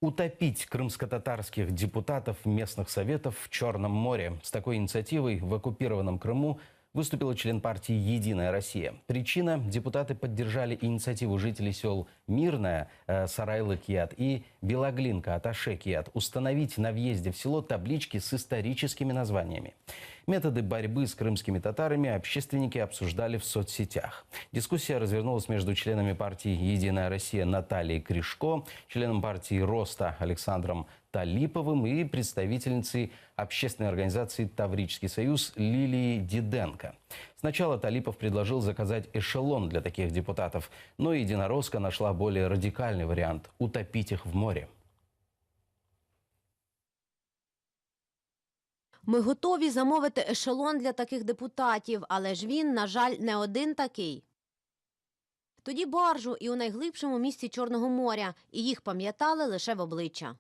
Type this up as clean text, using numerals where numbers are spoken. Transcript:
Утопить крымско-татарских депутатов местных советов в Черном море. С такой инициативой в оккупированном Крыму выступил член партии «Единая Россия». Причина – депутаты поддержали инициативу жителей сел Мирная, Сарайлы-Кият и Белоглинка-Аташе-Кият установить на въезде в село таблички с историческими названиями. Методы борьбы с крымскими татарами общественники обсуждали в соцсетях. Дискуссия развернулась между членами партии «Единая Россия» Натальей Кришко, членом партии «Роста» Александром Талиповым и представительницей общественной организации «Таврический союз» Лилией Диденко. Сначала Талипов предложил заказать эшелон для таких депутатов, но единоросска нашла более радикальный вариант – утопить их в море. Ми готові замовити ешелон для таких депутатів, але ж він, на жаль, не один такий. Тоді баржу і у найглибшому місці Чорного моря, і їх пам'ятали лише в обличчя.